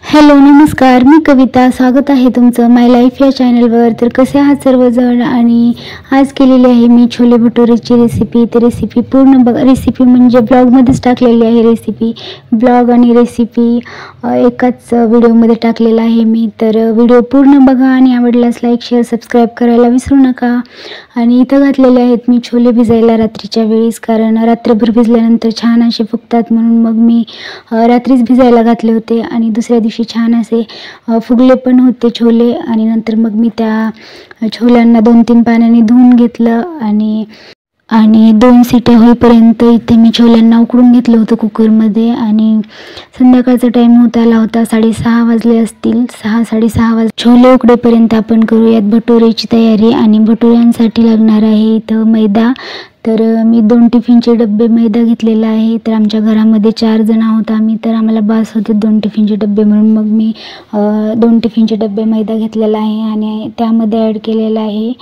Hello नमस्कार, मी कविता. स्वागत आहे तुमचं माय लाईफ या चॅनलवर. तर कसे आहात सर्वजण? आणि आज केलेली आहे मी छोले भटुरेची रेसिपी. तर रेसिपी पूर्ण रेसिपी म्हणजे ब्लॉगमध्येच टाकलेली आहे. रेसिपी ब्लॉग आणि रेसिपी एकाच व्हिडिओमध्ये टाकलेला आहे मी. तर व्हिडिओ पूर्ण बघा आणि आवडल्यास लाईक शेअर सबस्क्राईब करायला विसरू नका. आणि इथं घातलेले आहेत मी छोले भिजायला रात्रीच्या वेळेस, कारण रात्रभर भिजल्यानंतर छान असे फुगतात, म्हणून मग मी रात्रीच भिजायला घातले होते. आणि दुसऱ्या दिवशी छान असे फुगले पण होते छोले. आणि नंतर मग मी त्या छोल्यांना 2-3 पाण्याने धुवून घेतलं आणि 2 शिट्या होईपर्यंत इथे मी छोल्यांना उकडून घेतलं होतं कुकरमध्ये. आणि संध्याकाळचा टाईम आला होता, 6:30 वाजले असतील, 6-6:30 वाजले. छोले उकडेपर्यंत आपण करूयात भटुरेची तयारी. आणि भटुऱ्यांसाठी लागणार आहे इथं मैदा. तर मी 2 टिफिनचे डब्बे मैदा घेतलेला आहे. तर आमच्या घरामध्ये 4 जण आहोत आम्ही, तर आम्हाला बास होते 2 टिफिनचे डब्बे, म्हणून मग मी 2 टिफिनचे डब्बे मैदा घेतलेला आहे. आणि त्यामध्ये ॲड केलेला आहे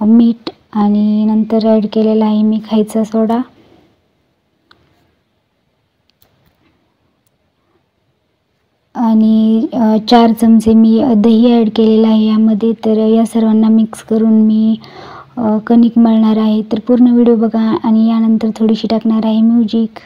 मीठ, आणि नंतर ॲड केलेला आहे मी खायचा सोडा. आणि 4 चमचे मी दही ॲड केलेलं आहे यामध्ये. तर या सर्वांना मिक्स करून मी कणिक मळणार आहे. तर पूर्ण व्हिडिओ बघा. आणि यानंतर थोडीशी टाकणार आहे म्युझिक.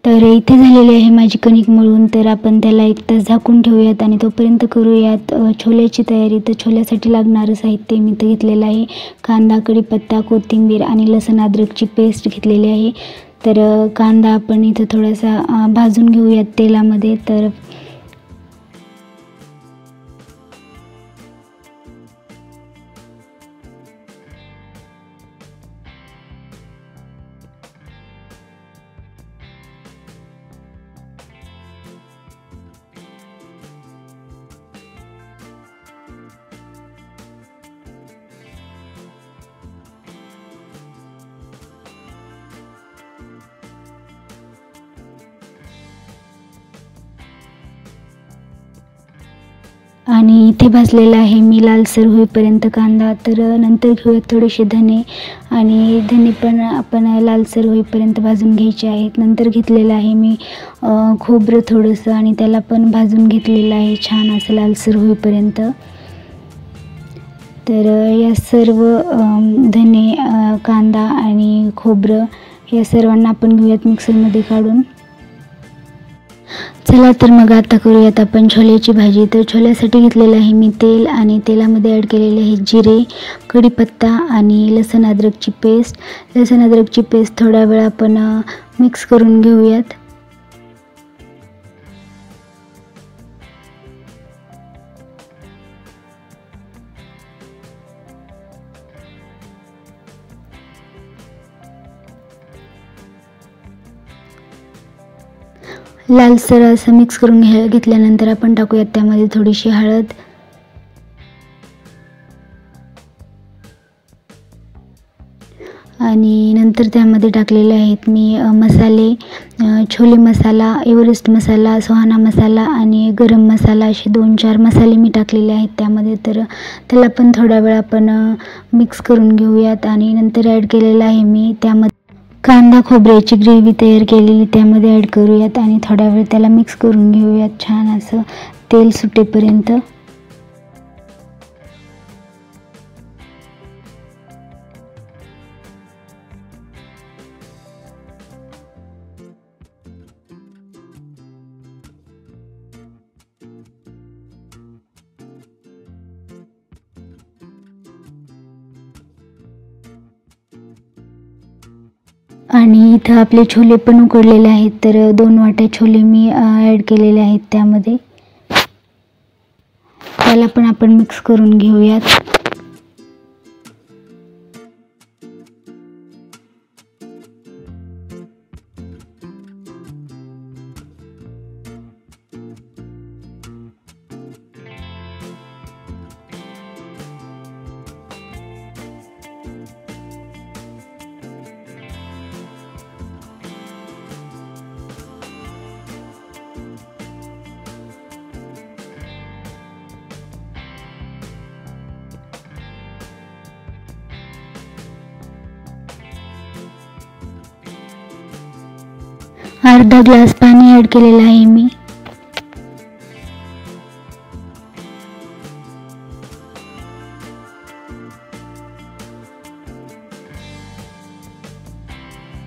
तर इथे झालेली आहे माझी कणिक मळून. तर आपण त्याला 1 तास झाकून ठेवूयात आणि तोपर्यंत करूयात छोल्याची तयारी. तर छोल्यासाठी लागणारं साहित्य मी इथं घेतलेलं आहे. कांदा, कढीपत्ता, कोथिंबीर आणि लसूण अद्रकची पेस्ट घेतलेली आहे. तर कांदा आपण इथं थोडासा भाजून घेऊयात तेलामध्ये. तर आणि इथे भाजलेला आहे मी लालसर होईपर्यंत कांदा. तर नंतर घेऊयात थोडेसे धने, आणि धने पण आपण लालसर होईपर्यंत भाजून घ्यायचे आहेत. नंतर घेतलेलं आहे मी खोबरं थोडंसं, आणि त्याला पण भाजून घेतलेलं आहे छान असं लालसर होईपर्यंत. तर या सर्व धने, कांदा आणि खोबरं या सर्वांना आपण घेऊयात मिक्सरमध्ये काढून. चला तर मग आता करूयात आपण छोल्याची भाजी. तर छोल्यासाठी घेतलेलं आहे मी तेल, आणि तेलामध्ये ॲड केलेले आहे जिरे, कढीपत्ता आणि लसूण अद्रकची पेस्ट. लसूण अद्रकची पेस्ट थोडा वेळ आपण मिक्स करून घेऊयात. लालसर असं मिक्स करून घेतल्यानंतर आपण टाकूयात त्यामध्ये थोडीशी हळद, आणि नंतर त्यामध्ये त्यामध्ये आहेत मी मसाले, छोले मसाला, एव्हरेस्ट मसाला, सुहाना मसाला आणि गरम मसाला, असे 2-4 मसाले मी टाकलेले आहेत त्यामध्ये. तर त्याला पण थोडा वेळ आपण मिक्स करून घेऊयात. आणि नंतर ॲड केलेलं आहे मी त्यामध्ये कांदा खोबऱ्याची ग्रेव्ही तयार केलेली, त्यामध्ये ॲड करूयात आणि थोडा वेळ त्याला मिक्स करून घेऊयात छान असं तेल सुटेपर्यंत. आणि इथं आपले छोले पण उकडलेले आहेत. तर 2 वाट्या छोले मी ॲड केलेले आहेत त्यामध्ये. त्याला पण आपण मिक्स करून घेऊयात. अर्धा ग्लास पाणी ॲड केलेलं आहे मी.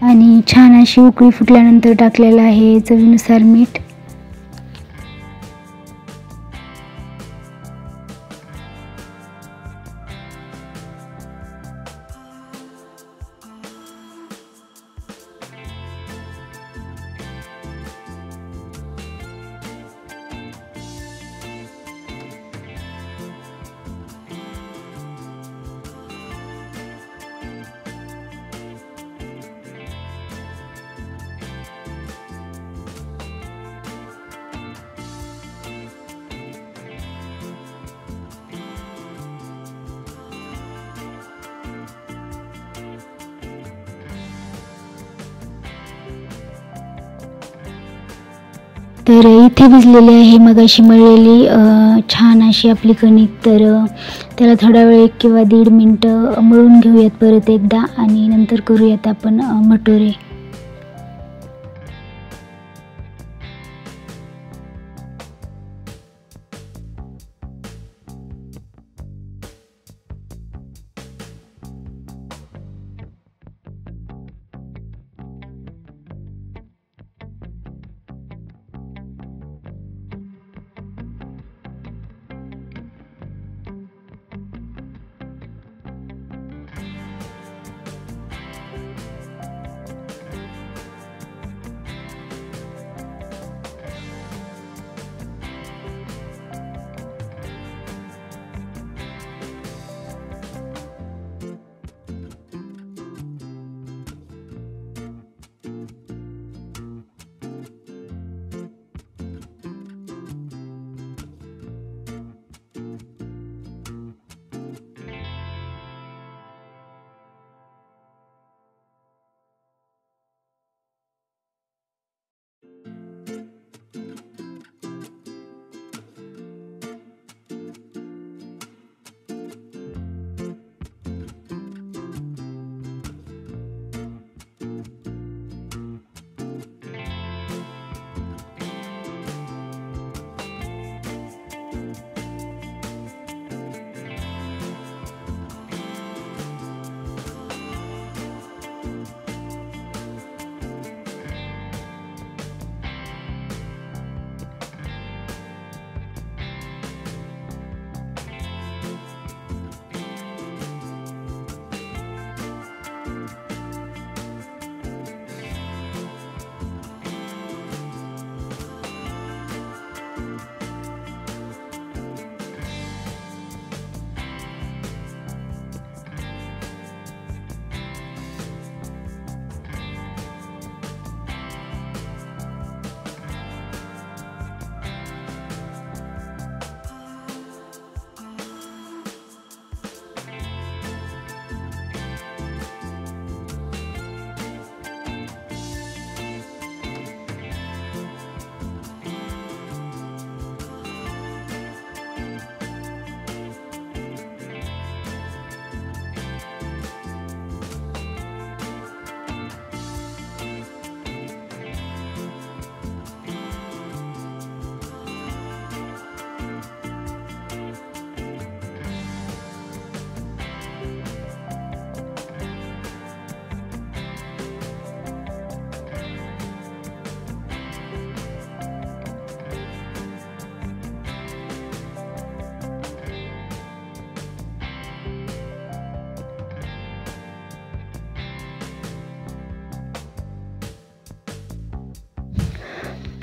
आणि छान अशी उकळी फुटल्यानंतर टाकलेलं आहे चवीनुसार मीठ. तर इथे भिजलेली आहे मगाशी मळलेली छान अशी आपली कणिक. तर त्याला थोडा वेळ 1 किंवा 1.5 मिनटं मळून घेऊयात परत एकदा आणि नंतर करूयात आपण भटुरे.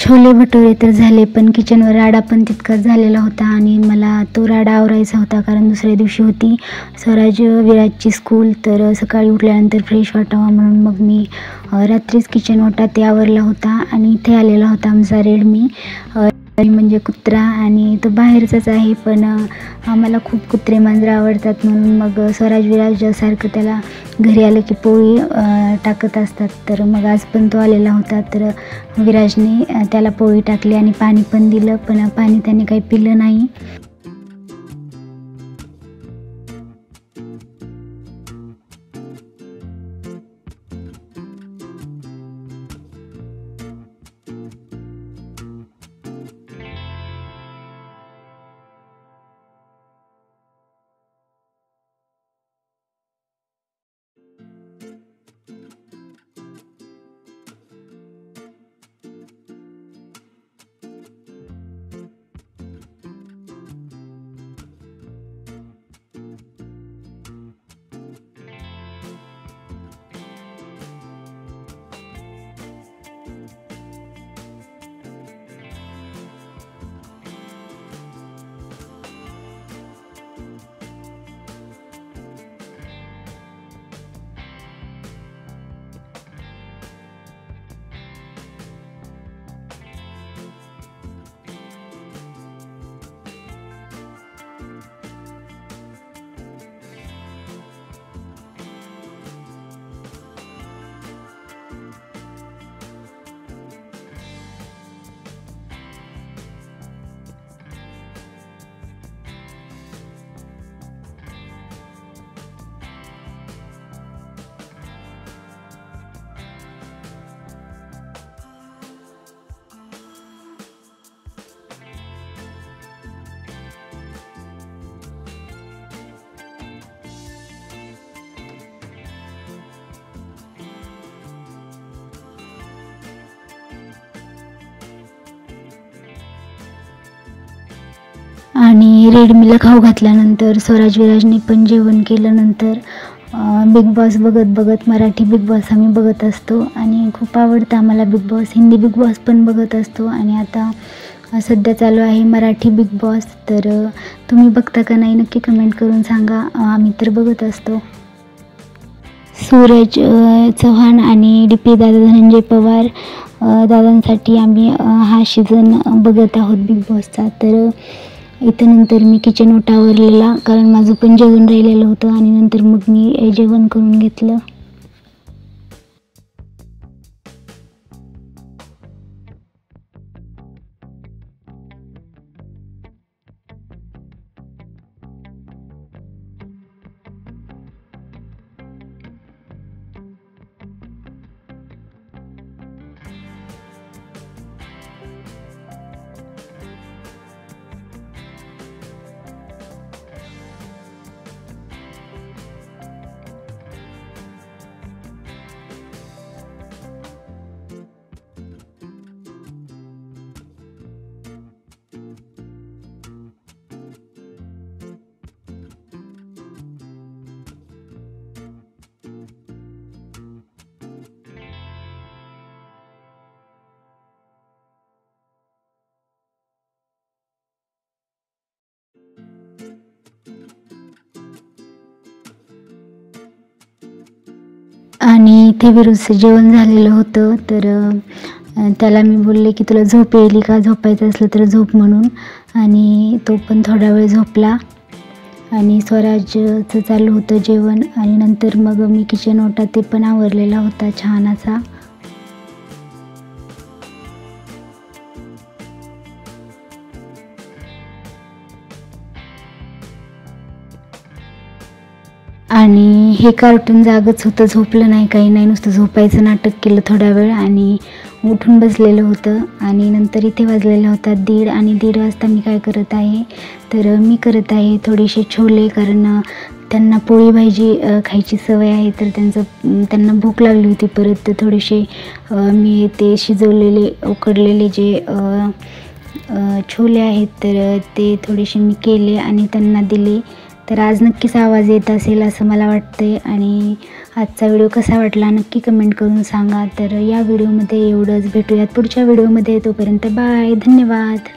छोले भटुरे तर झाले, पण किचनवर राडा पण तितकाच झालेला होता आणि मला तो राडा आवरायचा होता कारण दुसऱ्या दिवशी होती विराजची स्कूल. तर सकाळी उठल्यानंतर फ्रेश वाटावं म्हणून मग मी रात्रीच किचन ओटा ते आवरला होता. आणि इथे आलेला होता आमचा रेडमी म्हणजे कुत्रा, आणि तो बाहेरचाच आहे पण आम्हाला खूप कुत्रे मांजरं आवडतात म्हणून मग विराज सारखं त्याला घरी आलं की पोळी टाकत असतात. तर मग आज पण तो आलेला होता, तर विराजने त्याला पोळी टाकली आणि पाणी पण दिलं, पण पाणी त्याने काही पिलं नाही. आणि रेडमीला खाऊ घातल्यानंतर स्वराज विराजने पण जेवण केल्यानंतर बिग बॉस बघत मराठी बिग बॉस आम्ही बघत असतो आणि खूप आवडतं आम्हाला big boss. Hindi big boss पण बघत असतो आणि आता सध्या चालू आहे मराठी बिग बॉस. तर तुम्ही बघता का नाही नक्की कमेंट करून सांगा. आम्ही तर बघत असतो. सूरज चव्हाण आणि DP दादा धनंजय पवार दादांसाठी आम्ही हा सीझन बघत आहोत बिग बॉसचा. तर इथं नंतर मी किचन ओटा आवरलेला, कारण माझं पण जेवण राहिलेलं होतं आणि नंतर मग मी जेवण करून घेतलं. आणि इथे विरुद्धचं जेवण झालेलं होतं. तर त्याला मी बोलले की तुला झोप येईल का, झोपायचं असलं तर झोप म्हणून. आणि तो पण थोडा वेळ झोपला आणि स्वराजचं चालू होतं जेवण. आणि नंतर मग मी किचन ओटा ते पण आवरलेला होता छान असा. आणि हे कार्टून जागच होतं, झोपलं नाही काही नाही, नुसतं झोपायचं नाटक केलं थोडा वेळ आणि उठून बसलेलं होतं. आणि नंतर इथे वाजलेला होता 1:30 आणि 1:30 वाजता मी काय करत आहे तर मी करत आहे थोडेसे छोले, कारण त्यांना पोळी भाजी खायची सवय आहे. तर त्यांना भूक लागली होती परत. तर थोडेसे मी ते शिजवलेले उकडलेले जे छोले आहेत तर ते थोडेसे मी केले आणि त्यांना दिले. तर आज नक्कीच आवाज येत असेल असं मला वाटतंय. आणि आजचा व्हिडिओ कसा वाटला नक्की कमेंट करून सांगा. तर या व्हिडिओमध्ये एवढंच. भेटूयात पुढच्या व्हिडिओमध्ये. तोपर्यंत बाय, धन्यवाद.